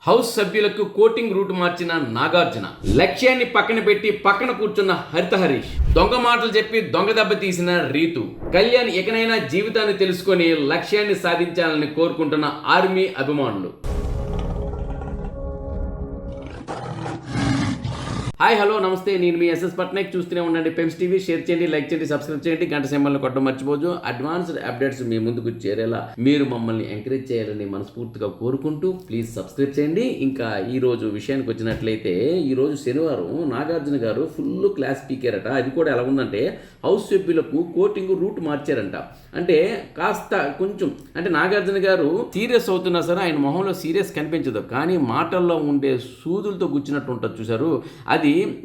House సభ్యులకు coating route మార్చిన నాగార్జున, లక్ష్యాన్ని పక్కన పెట్టి పక్కన కూర్చున్న హరిత హరీష్, దొంగ మాటలు చెప్పి దొంగ దెబ్బ తీసిన రీతు, కళ్యాణ్ ఇకనైనా జీవితాన్ని తెలుసుకొని లక్ష్యాన్ని సాధించాలని కోరుకుంటున్న ఆర్మీ అభిమానులు. హాయ్ హలో నమస్తే, నేను మీ ఎస్ఎస్ పట్నాయక్. చూస్తూనే ఉండండి పెమ్స్ టీవీ. షేర్ చేయండి, లైక్ చేయండి, సబ్స్క్రైబ్ చేయండి, గంట సింబల్ని కొట్టడం మర్చిపోదు. అడ్వాన్స్డ్ అప్డేట్స్ మీ ముందుకు చేరేలా మీరు మమ్మల్ని ఎంకరేజ్ చేయాలని మనస్ఫూర్తిగా కోరుకుంటూ ప్లీజ్ సబ్స్క్రైబ్ చేయండి. ఇంకా ఈరోజు విషయానికి వచ్చినట్లయితే, ఈరోజు శనివారం నాగార్జున గారు ఫుల్ క్లాస్ స్పీకర్ అది కూడా ఎలా ఉందంటే హౌస్ సభ్యులకు కోటింగ్ రూట్ మార్చారంట. అంటే కాస్త కొంచెం అంటే నాగార్జున గారు సీరియస్ అవుతున్నా సరే ఆయన మొహంలో సీరియస్ కనిపించదు, కానీ మాటల్లో ఉండే సూదులతో గుచ్చినట్టు ఉంటుంది చూసారు. అది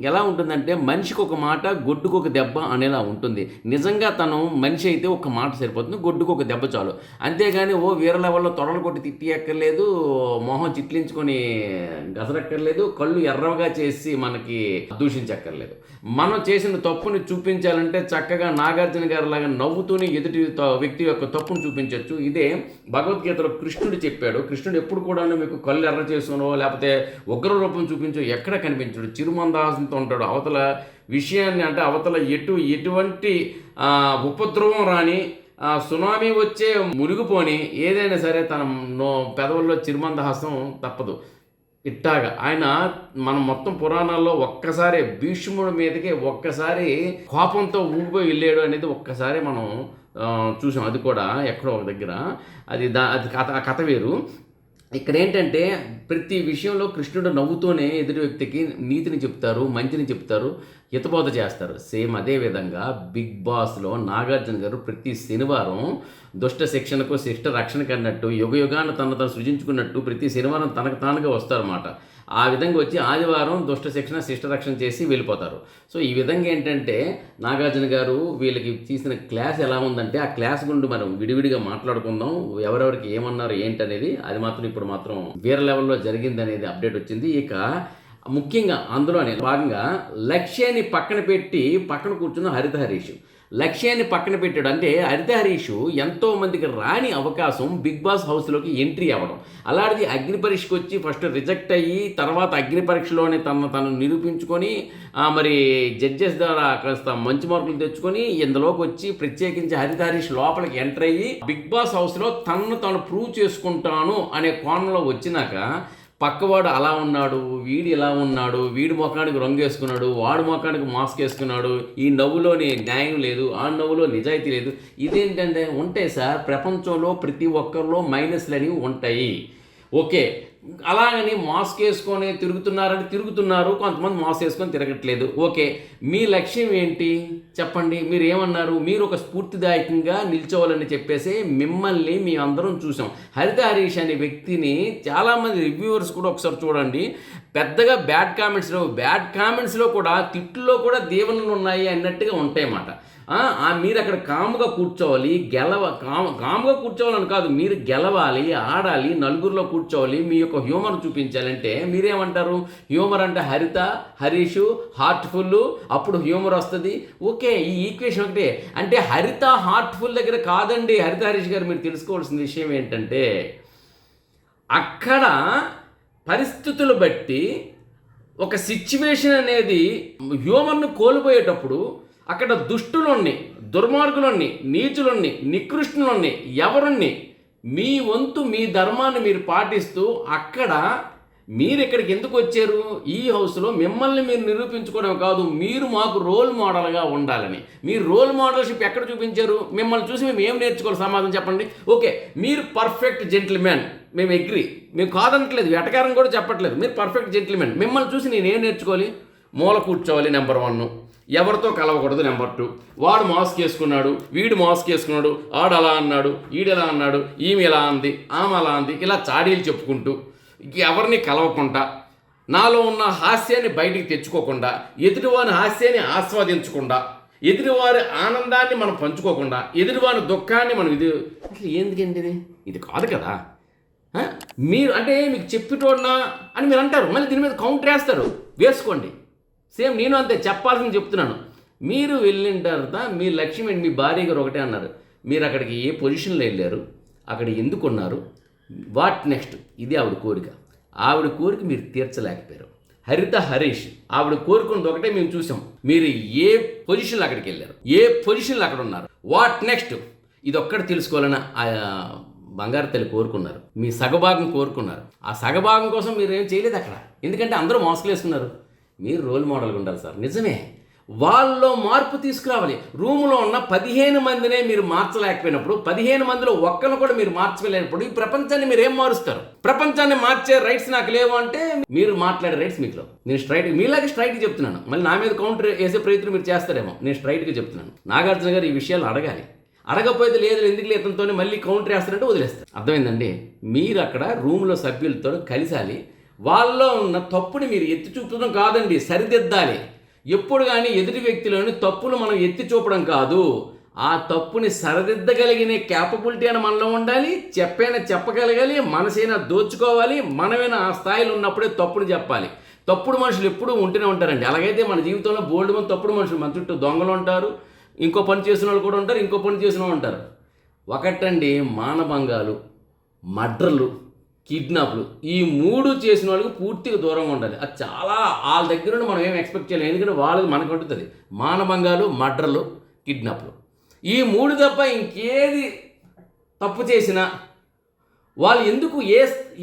ఎలా ఉంటుందంటే మనిషికి ఒక మాట గొడ్డుకు ఒక దెబ్బ అనేలా ఉంటుంది. నిజంగా తను మనిషి అయితే ఒక మాట సరిపోతుంది, గొడ్డుకు ఒక దెబ్బ చాలు. అంతేగాని ఓ వీర లెవెల్లో తొడలు కొట్టి తిట్టి ఎక్కర్లేదు, మొహం చిట్లించుకొని గసరక్కర్లేదు, కళ్ళు ఎర్రగా చేసి మనకి దూషించక్కర్లేదు. మనం చేసిన తప్పుని చూపించాలంటే చక్కగా నాగార్జున గారి లాగా నవ్వుతూనే ఎదుటి వ్యక్తి యొక్క తప్పును చూపించవచ్చు. ఇదే భగవద్గీతలో కృష్ణుడు చెప్పాడు. కృష్ణుడు ఎప్పుడు కూడా మీకు కళ్ళు ఎర్ర చేసుకునో లేకపోతే ఉగ్ర రూపం చూపించో ఎక్కడ కనిపించడు, చిరుమందహాసంతో ఉంటాడు. అవతల విషయాన్ని అంటే అవతల ఎటువంటి ఉపద్రవం రాని, సునామీ వచ్చే మునిగిపోని, ఏదైనా సరే తన పెదవుల్లో చిరుమందహాసం తప్పదు. ఇట్టాగా ఆయన మనం మొత్తం పురాణాల్లో ఒక్కసారి భీష్ముడి మీదకి ఒక్కసారి కోపంతో ఊగిపోయి వెళ్ళాడు అనేది ఒక్కసారి మనం చూసాం. అది కూడా ఎక్కడో ఒక దగ్గర అది కథ వేరు. ఇక్కడ ఏంటంటే ప్రతి విషయంలో కృష్ణుడు నవ్వుతూనే ఎదుటి వ్యక్తికి నీతిని చెప్తారు, మంచిని చెప్తారు, హితబోధ చేస్తారు. సేమ్ అదే విధంగా బిగ్ బాస్లో నాగార్జున గారు ప్రతి శనివారం దుష్ట శిక్షణకు శిష్ట రక్షణకు అన్నట్టు యుగాన్ని తను సృజించుకున్నట్టు ప్రతి శనివారం తనకు తానుగా వస్తారన్నమాట. ఆ విధంగా వచ్చి ఆదివారం దుష్ట శిక్షణ శిష్ట రక్షణ చేసి వెళ్ళిపోతారు. సో ఈ విధంగా ఏంటంటే నాగార్జున గారు వీళ్ళకి తీసిన క్లాస్ ఎలా ఉందంటే ఆ క్లాస్ గురించి మనం విడివిడిగా మాట్లాడుకుందాం. ఎవరెవరికి ఏమన్నారు ఏంటనేది అది మాత్రం ఇప్పుడు మాత్రం వేరే లెవెల్లో జరిగింది అనేది అప్డేట్ వచ్చింది. ఇక ముఖ్యంగా అందులోనే భాగంగా లక్ష్యాన్ని పక్కన పెట్టి పక్కన కూర్చున్న హరిత హరీష్, లక్ష్యాన్ని పక్కన పెట్టాడు. అంటే హరిత హరీష్ ఎంతో మందికి రాని అవకాశం బిగ్ బాస్ హౌస్లోకి ఎంట్రీ అవ్వడం. అలాంటిది అగ్ని పరీక్షకు వచ్చి ఫస్ట్ రిజెక్ట్ అయ్యి తర్వాత అగ్ని పరీక్షలోనే తను నిరూపించుకొని మరి జడ్జెస్ ద్వారా కాస్త మంచి మార్కులు తెచ్చుకొని ఇందులోకి వచ్చి ప్రత్యేకించి హరిత హరీష్ లోపలికి ఎంటర్ అయ్యి బిగ్ బాస్ హౌస్లో తను ప్రూవ్ చేసుకుంటాను అనే కోణంలో వచ్చినాక పక్కవాడు అలా ఉన్నాడు, వీడు ఇలా ఉన్నాడు, వీడి ముఖానికి రంగు వేసుకున్నాడు, వాడు ముఖానికి మాస్క్ వేసుకున్నాడు, ఈ నవ్వులోని న్యాయం లేదు, ఆ నవ్వులో నిజాయితీ లేదు. ఇదేంటంటే ఉంటాయి సార్, ప్రపంచంలో ప్రతి ఒక్కరిలో మైనస్లు అనేవి ఉంటాయి. ఓకే, అలాగని మాస్క్ వేసుకొని తిరుగుతున్నారు, కొంతమంది మాస్క్ వేసుకొని తిరగట్లేదు. ఓకే, మీ లక్ష్యం ఏంటి చెప్పండి? మీరు ఏమన్నారు? మీరు ఒక స్ఫూర్తిదాయకంగా నిల్చోవాలని చెప్పేసి మిమ్మల్ని మీ అందరం చూసాం. హరిత హరీష్ అనే వ్యక్తిని చాలామంది రివ్యూవర్స్ కూడా ఒకసారి చూడండి, పెద్దగా బ్యాడ్ కామెంట్స్లో కూడా తిట్టుల్లో కూడా దీవెనలు ఉన్నాయి అన్నట్టుగా ఉంటాయన్నమాట. మీరు అక్కడ కాముగా కూర్చోవాలి, కాముగా కూర్చోవాలని కాదు, మీరు గెలవాలి, ఆడాలి, నలుగురిలో కూర్చోవాలి, మీ యొక్క హ్యూమర్ చూపించాలంటే మీరేమంటారు? హ్యూమర్ అంటే హరిత హరీషు హార్ట్ఫుల్, అప్పుడు హ్యూమర్ వస్తుంది. ఓకే, ఈ ఈక్వేషన్ ఒకటే. అంటే హరిత హార్ట్ఫుల్ దగ్గర కాదండి హరిత హరీష్ గారు. మీరు తెలుసుకోవాల్సిన విషయం ఏంటంటే అక్కడ పరిస్థితులు బట్టి ఒక సిచ్యువేషన్ అనేది హ్యూమర్ను కోల్పోయేటప్పుడు అక్కడ దుష్టులున్ని, దుర్మార్గులున్ని, నీచులున్ని, నికృష్ణులున్ని, ఎవరున్ని మీ వంతు మీ ధర్మాన్ని మీరు పాటిస్తూ అక్కడ మీరు ఇక్కడికి ఎందుకు వచ్చారు? ఈ హౌస్లో మిమ్మల్ని మీరు నిరూపించుకోవడం కాదు, మీరు మాకు రోల్ మోడల్గా ఉండాలని. మీరు రోల్ మోడల్షిప్ ఎక్కడ చూపించారు? మిమ్మల్ని చూసి మేము ఏం నేర్చుకోవాలి? సమాధానం చెప్పండి. ఓకే, మీరు పర్ఫెక్ట్ జెంటిల్మెన్, మేము అగ్రీ, మేము కాదనట్లేదు, వెటకారం కూడా చెప్పట్లేదు, మీరు పర్ఫెక్ట్ జెంటిల్మెన్. మిమ్మల్ని చూసి నేనేం నేర్చుకోవాలి? మూల కూర్చోవాలి నెంబర్ 1, ఎవరితో కలవకూడదు నెంబర్ 2, వాడు మాస్క్ వేసుకున్నాడు, వీడు మాస్క్ వేసుకున్నాడు, ఆడు అలా అన్నాడు, ఈడెలా అన్నాడు, ఈమె ఎలా అంది, ఆమె అలా అంది, ఇలా చాడీలు చెప్పుకుంటూ ఎవరిని కలవకుండా, నాలో ఉన్న హాస్యాన్ని బయటికి తెచ్చుకోకుండా, ఎదుటివారి హాస్యాన్ని ఆస్వాదించకుండా, ఎదుటివారి ఆనందాన్ని మనం పంచుకోకుండా, ఎదుటివారి దుఃఖాన్ని మనం అసలు ఎందుకండి ఇది కాదు కదా. మీరు అంటే మీకు చెప్పేటోడినా అని మీరు అంటారు, మళ్ళీ దీని మీద కౌంటర్ వేస్తారు, వేసుకోండి. సేమ్ నేను అంతే చెప్పాల్సింది చెప్తున్నాను. మీరు వెళ్ళిన తర్వాత మీ లక్ష్యం ఏంటి? మీ భార్య గారు ఒకటే అన్నారు, మీరు అక్కడికి ఏ పొజిషన్లో వెళ్ళారు, అక్కడ ఎందుకు ఉన్నారు, వాట్ నెక్స్ట్, ఇది ఆవిడ కోరిక. ఆవిడ కోరిక మీరు తీర్చలేకపోయారు. హరిత హరీష్ ఆవిడ కోరుకున్నది ఒకటే మేము చూసాం. మీరు ఏ పొజిషన్లో అక్కడికి వెళ్ళారు, ఏ పొజిషన్లో అక్కడ ఉన్నారు, వాట్ నెక్స్ట్, ఇది ఒక్కటి తెలుసుకోవాలని బంగారు తల్లి కోరుకున్నారు. మీ సగభాగం కోరుకున్నారు. ఆ సగభాగం కోసం మీరు ఏం చేయలేదు అక్కడ. ఎందుకంటే అందరూ మోసలు వేసుకున్నారు. మీరు రోల్ మోడల్గా ఉండాలి సార్. నిజమే, వాళ్ళలో మార్పు తీసుకురావాలి. రూములో ఉన్న 15 మందినే మీరు మార్చలేకపోయినప్పుడు, 15 మందిలో ఒక్కరిని కూడా మీరు మార్చలేనప్పుడు ఈ ప్రపంచాన్ని మీరు ఏం మారుస్తారు? ప్రపంచాన్ని మార్చే రైట్స్ నాకు లేవు అంటే మీరు మాట్లాడే రైట్స్ మీకు. నేను మీలాగే స్ట్రైట్గా చెప్తున్నాను. మళ్ళీ నా మీద కౌంటర్ వేసే ప్రయత్నం మీరు చేస్తారేమో. నేను స్ట్రైట్గా చెప్తున్నాను. నాగార్జున గారు ఈ విషయాలు అడగాలి. అడగపోతే లేదు ఎందుకు ఇతనితోనే మళ్ళీ కౌంటర్ వేస్తారంటే వదిలేస్తారు. అర్థమైందండి? మీరు అక్కడ రూమ్లో సభ్యులతో కలిసాలి. వాళ్ళలో ఉన్న తప్పుని మీరు ఎత్తి చూపడం కాదండి, సరిదిద్దాలి. ఎప్పుడు కానీ ఎదుటి వ్యక్తిలోని తప్పులు మనం ఎత్తి చూపడం కాదు, ఆ తప్పుని సరిదిద్దగలిగిన క్యాపబిలిటీ అని మనలో ఉండాలి. చెప్పగలగాలి, మనసైనా దోచుకోవాలి. మనమైనా ఆ స్థాయిలో ఉన్నప్పుడే తప్పుని చెప్పాలి. తప్పుడు మనుషులు ఎప్పుడూ ఉంటూనే ఉంటారండి. అలాగైతే మన జీవితంలో బోల్డ్ మంది తప్పుడు మనుషులు, మన చుట్టూ దొంగలు ఉంటారు, ఇంకో పని చేసిన వాళ్ళు కూడా ఉంటారు, ఇంకో పని చేసిన వాళ్ళు ఉంటారు. ఒకటండి, మానభంగాలు, మర్డర్లు, కిడ్నాప్లు, ఈ 3 చేసిన వాళ్ళకి పూర్తిగా దూరంగా ఉండాలి. అది చాలా వాళ్ళ దగ్గర నుండి మనం ఏం ఎక్స్పెక్ట్ చేయలేము. ఎందుకంటే వాళ్ళది మనకు ఉంటుంది. మానభంగాలు, మర్డర్లు, కిడ్నాప్లు, ఈ 3 తప్ప ఇంకేది తప్పు చేసినా వాళ్ళు ఎందుకు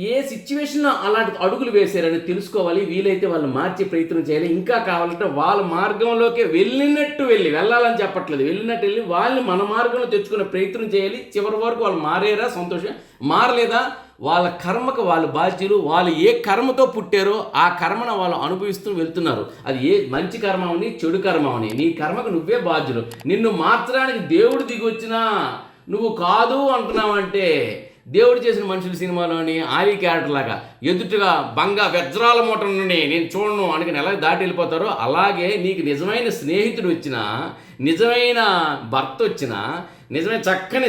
ఏ సిచ్యువేషన్లో అలాంటి అడుగులు వేశారని తెలుసుకోవాలి. వీలైతే వాళ్ళు మార్చే ప్రయత్నం చేయాలి. ఇంకా కావాలంటే వాళ్ళ మార్గంలోకి వెళ్ళాలని చెప్పట్లేదు, వెళ్ళి వాళ్ళని మన మార్గంలో తెచ్చుకునే ప్రయత్నం చేయాలి. చివరి వరకు వాళ్ళు మారేరా సంతోషం, మారలేదా వాళ్ళ కర్మకు వాళ్ళు బాధ్యులు. వాళ్ళు ఏ కర్మతో పుట్టారో ఆ కర్మను వాళ్ళు అనుభవిస్తూ వెళ్తున్నారు. అది ఏ మంచి కర్మ అవని, చెడు కర్మ అవని, నీ కర్మకు నువ్వే బాధ్యులు. నిన్ను మార్చడానికి దేవుడు దిగి వచ్చినా నువ్వు కాదు అంటున్నావంటే, దేవుడు చేసిన మనుషుల సినిమాలోని ఆలీ క్యారెక్టర్ లాగా ఎదుటిగా వజ్రాల మూట నుండి నేను చూడను అనుకుని ఎలా దాటి వెళ్ళిపోతారో, అలాగే నీకు నిజమైన స్నేహితుడు వచ్చినా, నిజమైన భర్త వచ్చినా, నిజమైన చక్కని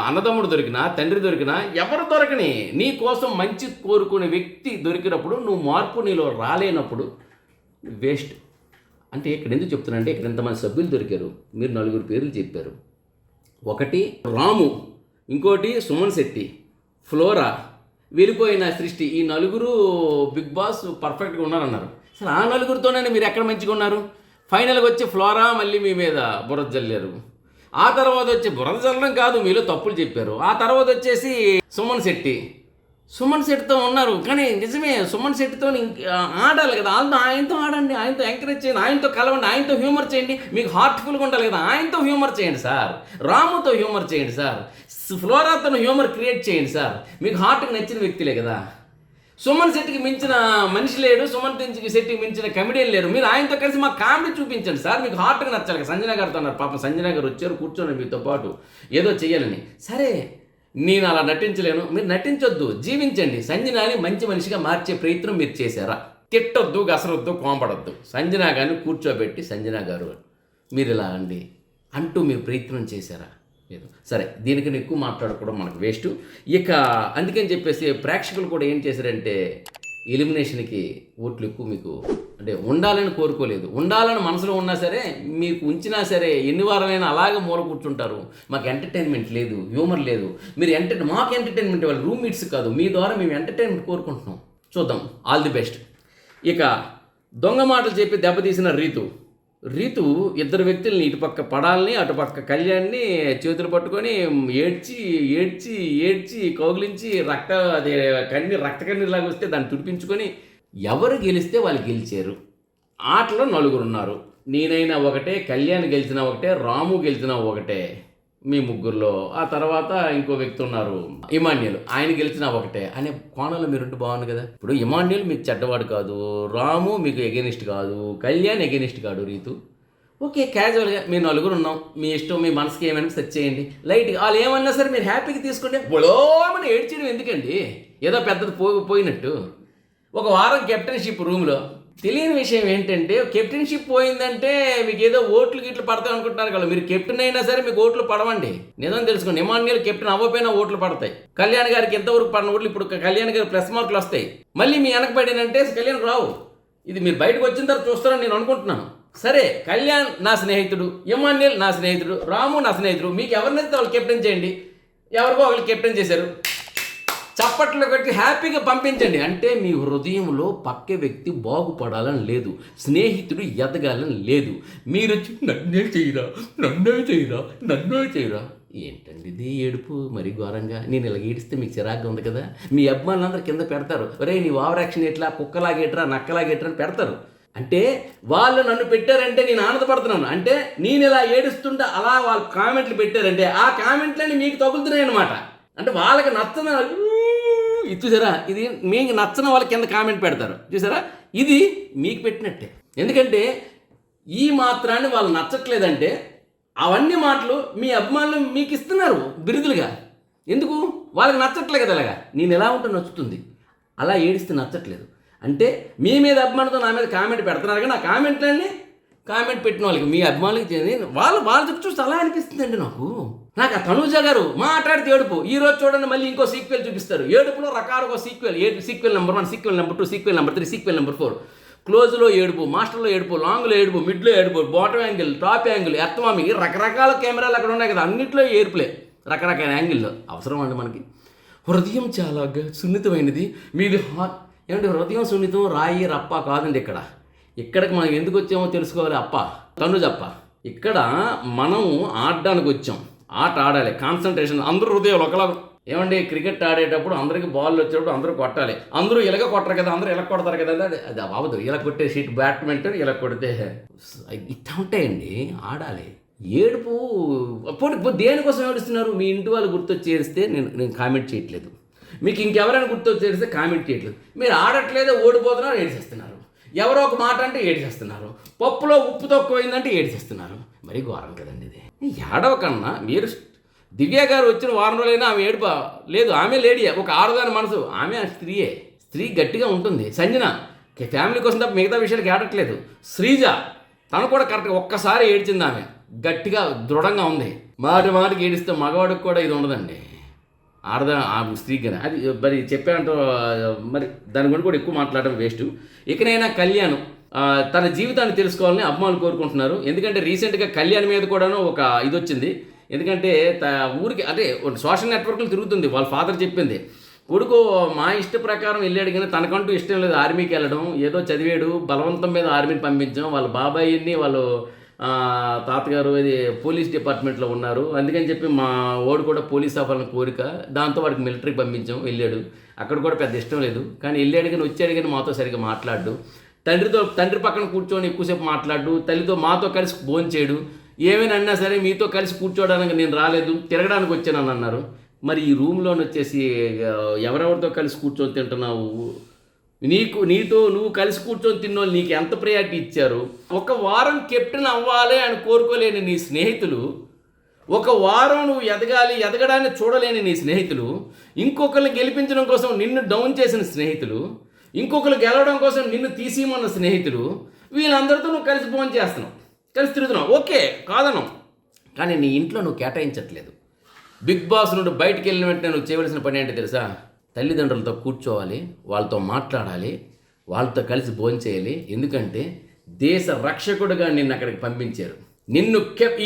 అన్నదమ్ముడు దొరికినా, తండ్రి దొరికినా, ఎవరు దొరకని నీ కోసం మంచి కోరుకునే వ్యక్తి దొరికినప్పుడు నువ్వు మార్పు నీలో రాలేనప్పుడు వేస్ట్. అంటే ఇక్కడ ఎందుకు చెప్తున్నానంటే, ఇక్కడ ఎంతమంది సభ్యులు దొరికారు, మీరు 4 పేర్లు చెప్పారు. ఒకటి రాము, ఇంకోటి సుమన్ శెట్టి, ఫ్లోరా, వెళ్ళిపోయిన సృష్టి. ఈ 4 బిగ్ బాస్ పర్ఫెక్ట్గా ఉన్నారన్నారు. అసలు ఆ 4తోనే మీరు ఎక్కడ మంచిగా ఉన్నారు? ఫైనల్గా వచ్చి ఫ్లోరా మళ్ళీ మీ మీద బురద జల్లారు. ఆ తర్వాత వచ్చి బురద జల్లడం కాదు, మీలో తప్పులు చెప్పారు. ఆ తర్వాత వచ్చేసి సుమన్ శెట్టితో ఉన్నారు. కానీ నిజమే, సుమన్ శెట్టితో ఆడాలి కదా, ఆయనతో ఆడండి, ఆయనతో ఎంకరేజ్ చేయండి, ఆయనతో కలవండి, ఆయనతో హ్యూమర్ చేయండి. మీకు హార్ట్ఫుల్గా ఉండాలి కదా, ఆయనతో హ్యూమర్ చేయండి సార్. రాముతో హ్యూమర్ చేయండి సార్. ఫ్లోరాతో హ్యూమర్ క్రియేట్ చేయండి సార్. మీకు హార్ట్కి నచ్చిన వ్యక్తులే కదా. సుమన్ శెట్టికి మించిన మనిషి లేడు, సుమన్ శెట్టికి మించిన కమెడియన్ లేరు. మీరు ఆయనతో కలిసి మాకు కామెడీ చూపించండి సార్. మీకు హార్ట్కి నచ్చాలి కదా. సంజన గారితో అన్నారు, పాపం సంజన గారు వచ్చారు, కూర్చోండి మీతో పాటు ఏదో చెయ్యాలని. సరే, నేను అలా నటించలేను, మీరు నటించొద్దు, జీవించండి. సంజనాని మంచి మనిషిగా మార్చే ప్రయత్నం మీరు చేశారా? తిట్టొద్దు, గసరొద్దు, కోంపడొద్దు. సంజన గారిని కూర్చోబెట్టి, సంజన గారు మీరు ఇలా అంటూ మీరు ప్రయత్నం చేశారా? లేదు. సరే, దీనికన్నా ఎక్కువ మాట్లాడకూడదు, మనకు వేస్ట్. ఇక అందుకని చెప్పేసి ప్రేక్షకులు కూడా ఏం చేశారంటే, ఎలిమినేషన్కి ఓట్లు ఎక్కువ మీకు అంటే ఉండాలని కోరుకోలేదు. ఉండాలని మనసులో ఉన్నా సరే, మీకు ఉంచినా సరే ఎన్ని వారాలైనా అలాగే మూల కూర్చుంటారు. మాకు ఎంటర్టైన్మెంట్ లేదు, హ్యూమర్ లేదు. మీరు మాకు ఎంటర్టైన్మెంట్ వాళ్ళు రూమ్మేట్స్ కాదు, మీ ద్వారా మేము ఎంటర్టైన్మెంట్ కోరుకుంటున్నాం. చూద్దాం, ఆల్ ది బెస్ట్. ఇక దొంగ మాటలు చెప్పి దెబ్బతీసిన రీతు 2 వ్యక్తుల్ని ఇటుపక్క పడాలని, అటుపక్క కళ్యాణ్ని చేతులు పట్టుకొని ఏడ్చి కౌగిలించి రక్త కన్నీలాగా వస్తే దాన్ని తుడిపించుకొని ఎవరు గెలిస్తే వాళ్ళు గెలిచారు. ఆటలో 4 ఉన్నారు. నేనైనా ఒకటే, కళ్యాణ్ గెలిచినా ఒకటే, రాము గెలిచినా ఒకటే మీ ముగ్గురులో. ఆ తర్వాత ఇంకో వ్యక్తి ఉన్నారు ఇమాన్యుల్, ఆయన గెలిచినా ఒకటే అనే కోణంలో మీరుంటే బాగుంది కదా. ఇప్పుడు ఇమాన్యుల్ మీకు చెడ్డవాడు కాదు, రాము మీకు ఎగెనిస్ట్ కాదు, కళ్యాణ్ ఎగెనిస్ట్ కాదు, రీతు ఓకే. క్యాజువల్గా మీరు 4 ఉన్నాం, మీ ఇష్టం, మీ మనసుకి ఏమైనా సెర్చ్ చేయండి. లైట్గా వాళ్ళు ఏమన్నా సరే మీరు హ్యాపీగా తీసుకుంటే బొలోమని ఏడ్చేయడం ఎందుకండి, ఏదో పెద్దది పోయినట్టు. ఒక వారం కెప్టెన్షిప్ రూమ్లో తెలియని విషయం ఏంటంటే, కెప్టెన్షిప్ పోయిందంటే మీకు ఏదో ఓట్లు గిట్లు పడతాయి అనుకుంటున్నారు కదా. మీరు కెప్టెన్ అయినా సరే మీకు ఓట్లు పడవండి. నిజం తెలుసుకోండి, ఇమాన్యుల్ కెప్టెన్ అవ్వకపోయినా ఓట్లు పడతాయి. కళ్యాణ్ గారికి ఎంతవరకు పడిన ఓట్లు ఇప్పుడు కళ్యాణ్ గారి ప్లస్ మార్కులు వస్తాయి. మళ్ళీ మీ వెనకబడినంటే కళ్యాణ్ రావు. ఇది మీరు బయటకు వచ్చిన తర్వాత చూస్తారని నేను అనుకుంటున్నాను. సరే, కళ్యాణ్ నా స్నేహితుడు, ఇమాన్యుల్ నా స్నేహితుడు, రాము నా స్నేహితుడు. మీకు ఎవరినైతే వాళ్ళు కెప్టెన్ చేయండి. ఎవరికో ఒకళ్ళు కెప్టెన్ చేశారు. చప్పట్లు కొట్టి హ్యాపీగా పంపించండి. అంటే మీ హృదయంలో పక్క వ్యక్తి బాగుపడాలని లేదు, స్నేహితుడు ఎదగాలని లేదు. మీరు వచ్చి నన్నే చేయరా ఏంటండి ఇది ఏడుపు మరీ ఘోరంగా. నేను ఇలా ఏడిస్తే మీకు చిరాగ్గా ఉంది కదా, మీ అభిమానులందరూ కింద పెడతారు, ఒరే నీ ఓవర్ యాక్షన్ ఎట్లా, కుక్కలాగేట్రా నక్కలాగేట్రా అని పెడతారు. అంటే వాళ్ళు నన్ను పెట్టారంటే నేను ఆనందపడుతున్నాను. అంటే నేను ఇలా ఏడుస్తుంటే అలా వాళ్ళు కామెంట్లు పెట్టారంటే ఆ కామెంట్లన్నీ మీకు తగులుతున్నాయి అనమాట. అంటే వాళ్ళకి నచ్చని ఇది చూసారా, ఇది మీకు నచ్చని వాళ్ళ కింద కామెంట్ పెడతారు చూసారా, ఇది మీకు పెట్టినట్టే. ఎందుకంటే ఈ మాత్రాన్ని వాళ్ళు నచ్చట్లేదంటే అవన్నీ మాటలు మీ అభిమానులు మీకు ఇస్తున్నారు బిరుదులుగా. ఎందుకు? వాళ్ళకి నచ్చట్లే కదా. అలాగా నేను ఎలా ఉంటే నచ్చుతుంది, అలా ఏడిస్తే నచ్చట్లేదు. అంటే మీ మీద అభిమానంతో నా మీద కామెంట్ పెడుతున్నారు కానీ ఆ కామెంట్లన్నీ కామెంట్ పెట్టిన వాళ్ళకి మీ అభిమానులకి వాళ్ళు చూస్తే అలా అనిపిస్తుందండి నాకు. ఆ తనూజ గారు మాట్లాడితే ఏడుపు. ఈ రోజు చూడండి మళ్ళీ ఇంకో సీక్వెల్ చూపిస్తారు. ఏడుపులో రకాలుగా sequel, sequel number 1, sequel number 2, sequel number 3, sequel number 4. క్లోజ్లో ఏడుపు, మాస్టర్లో ఏడుపు, లాంగ్లో ఏడుపు, మిడ్లో ఏడుపు, బాటమ్ యాంగిల్, టాప్ యాంగిల్, ఎర్తమామి, రకరకాల కెమెరాలు అక్కడ ఉన్నాయి కదా, అన్నింటిలో ఏడుపులే రకరకాల యాంగిల్లో. అవసరం అండి మనకి. హృదయం చాలా సున్నితమైనది. మీది ఏమంటే హృదయం సున్నితం, రాయి రప్ప కాదండి. ఇక్కడికి మనం ఎందుకు వచ్చామో తెలుసుకోవాలి. తనుజప్ప ఇక్కడ మనం ఆడడానికి వచ్చాం, ఆట ఆడాలి, కాన్సన్ట్రేషన్. అందరూ హృదయాలు ఒకలా. ఏమండి క్రికెట్ ఆడేటప్పుడు అందరికి బాల్ వచ్చేటప్పుడు అందరూ కొట్టాలి. అందరూ ఇలాగ కొట్టరు కదా, అందరూ ఇలా కొడతారు కదా, అది అవ్వదు. ఇలా కొట్టే షీట్ బ్యాడ్మింటన్ ఇలా కొడితే ఇట్లా ఉంటాయండి. ఆడాలి. ఏడుపు దేనికోసం ఏడుస్తున్నారు? మీ ఇంటి వాళ్ళు గుర్తొచ్చి ఏడిస్తే నేను కామెంట్ చేయట్లేదు, మీకు ఇంకెవరైనా గుర్తొచ్చి ఏడిస్తే కామెంట్ చేయట్లేదు. మీరు ఆడట్లేదో ఓడిపోతున్నారు, ఏడిసేస్తున్నారు. ఎవరో ఒక మాట అంటే ఏడిసేస్తున్నారు. పప్పులో ఉప్పు తక్కువైందంటే ఏడిసేస్తున్నారు. మరీ ఘోరం కదండి ఇది. ఏడవకన్నా మీరు దివ్య గారు వచ్చిన వారం రోజులైనా ఆమె ఏడుప లేదు. ఆమె లేడీయే, ఒక ఆడదాని మనసు. ఆమె స్త్రీయే. స్త్రీ గట్టిగా ఉంటుంది. సంజన ఫ్యామిలీ కోసం తప్ప మిగతా విషయాలకు ఏడట్లేదు. శ్రీజ తను కూడా కరెక్ట్గా ఒక్కసారి ఏడ్చింది. ఆమె గట్టిగా దృఢంగా ఉంది. మాటికి ఏడిస్తే మగవాడికి కూడా ఇది ఉండదండి. ఆ స్త్రీకి అది మరి చెప్పానంటూ మరి దాని గురించి కూడా ఎక్కువ మాట్లాడడం వేస్ట్. ఇకనైనా కళ్యాణ్ తన జీవితాన్ని తెలుసుకోవాలని అభిమానులు కోరుకుంటున్నారు. ఎందుకంటే రీసెంట్గా కళ్యాణ్ మీద కూడాను ఒక ఇది వచ్చింది. ఎందుకంటే ఊరికి అంటే సోషల్ నెట్వర్క్లు తిరుగుతుంది. వాళ్ళ ఫాదర్ చెప్పింది, కొడుకు మా ఇష్ట ప్రకారం వెళ్ళాడు కానీ తనకంటూ ఇష్టం లేదు ఆర్మీకి వెళ్ళడం. ఏదో చదివాడు, బలవంతం మీద ఆర్మీని పంపించాం. వాళ్ళ బాబాయిని వాళ్ళు తాతగారు ఇది పోలీస్ డిపార్ట్మెంట్లో ఉన్నారు, అందుకని చెప్పి మా ఓడు కూడా పోలీస్ అవ్వాలని కోరిక. దాంతో వాడికి మిలిటరీకి పంపించాం. వెళ్ళాడు. అక్కడ కూడా పెద్ద ఇష్టం లేదు కానీ వెళ్ళాడు. కానీ వచ్చాడు కానీ మాతో సరిగ్గా మాట్లాడు. తండ్రి పక్కన కూర్చొని ఎక్కువసేపు మాట్లాడు. తల్లితో మాతో కలిసి భోంచేయడు. ఏమైనా అన్నా సరే మీతో కలిసి కూర్చోవడానికి నేను రాలేదు, తిరగడానికి వచ్చానని అన్నారు. మరి ఈ రూమ్లోని వచ్చేసి ఎవరెవరితో కలిసి కూర్చొని తింటున్నావు? నువ్వు కలిసి కూర్చొని తిన్నోళ్ళు నీకు ఎంత ప్రయారిటీ ఇచ్చారు? ఒక వారం కెప్టెన్ అవ్వాలి అని కోరుకోలేని నీ స్నేహితులు, ఒక వారం నువ్వు ఎదగడాన్ని చూడలేని నీ స్నేహితులు, ఇంకొకరిని గెలిపించడం కోసం నిన్ను డౌన్ చేసిన స్నేహితులు, ఇంకొకరు గెలవడం కోసం నిన్ను తీసేయమన్న స్నేహితులు, వీళ్ళందరితో నువ్వు కలిసి భోజనం చేస్తున్నావు, కలిసి తిరుగుతున్నావు. ఓకే కాదను, కానీ నీ ఇంట్లో నువ్వు కేటాయించట్లేదు. బిగ్ బాస్ నుండి బయటికి వెళ్ళిన వెంటనే నువ్వు చేయవలసిన పని ఏంటో తెలుసా? తల్లిదండ్రులతో కూర్చోవాలి, వాళ్ళతో మాట్లాడాలి, వాళ్ళతో కలిసి భోజనం చేయాలి. ఎందుకంటే దేశ రక్షకుడుగా నిన్ను అక్కడికి పంపించారు.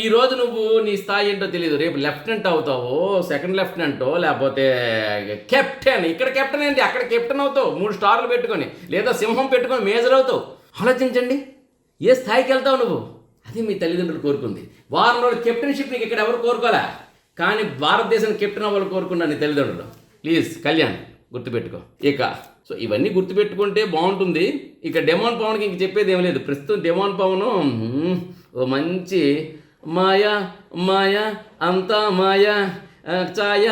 ఈరోజు నువ్వు నీ స్థాయి ఏంటో తెలియదు. రేపు లెఫ్టినెంట్ అవుతావో, సెకండ్ లెఫ్టినెంటో, లేకపోతే కెప్టెన్. ఇక్కడ కెప్టెన్ ఏంటి, అక్కడ కెప్టెన్ అవుతావు 3 స్టార్లు పెట్టుకొని, లేదా సింహం పెట్టుకొని మేజర్ అవుతావు. ఆలోచించండి, ఏ స్థాయికి వెళ్తావు నువ్వు? అది మీ తల్లిదండ్రులు కోరుకుంది. వారం రోజులు కెప్టెన్షిప్ నీకు ఇక్కడ ఎవరు కోరుకోలే, కానీ భారతదేశం కెప్టెన్ అవ్వాలి కోరుకున్నారు నీ తల్లిదండ్రులు. ప్లీజ్ కళ్యాణ్ గుర్తుపెట్టుకో. సో ఇవన్నీ గుర్తుపెట్టుకుంటే బాగుంటుంది. ఇక డెమాన్ పవన్కి ఇంక చెప్పేది ఏం లేదు. ప్రస్తుతం డెమాన్ పవన్ ఓ మంచి మాయా మాయా అంతా మాయా, ఛాయ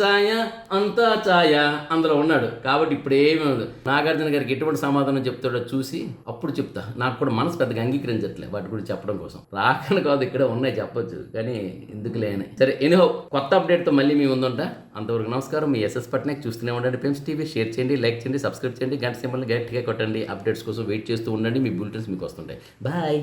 ఛాయ అంతా ఛాయ అందులో ఉన్నాడు. కాబట్టి ఇప్పుడు ఏమీ ఉంది. నాగార్జున గారికి ఎటువంటి సమాధానం చెప్తాడో చూసి అప్పుడు చెప్తా. నాకు కూడా మనసు పెద్దగా అంగీకరించట్లేదు వాటి గురించి చెప్పడం కోసం. రాకని కాదు, ఇక్కడ ఉన్నాయి చెప్పొచ్చు, కానీ ఎందుకులే అని. సరే, ఎనీహో కొత్త అప్డేట్తో మళ్ళీ మీ ముందుంటా. అంతవరకు నమస్కారం. మీ ఎస్ఎస్ పట్నాయక్. చూస్తూనే ఉండండి పెమ్స్ టీవీ. షేర్ చేయండి, లైక్ చేయండి, సబ్స్క్రైబ్ చేయండి, గంట సింబల్ని గట్టిగా కొట్టండి. అప్డేట్స్ కోసం వెయిట్ చేస్తూ ఉండండి. మీ బులెటిన్స్ మీకు వస్తుంటాయి. బాయ్.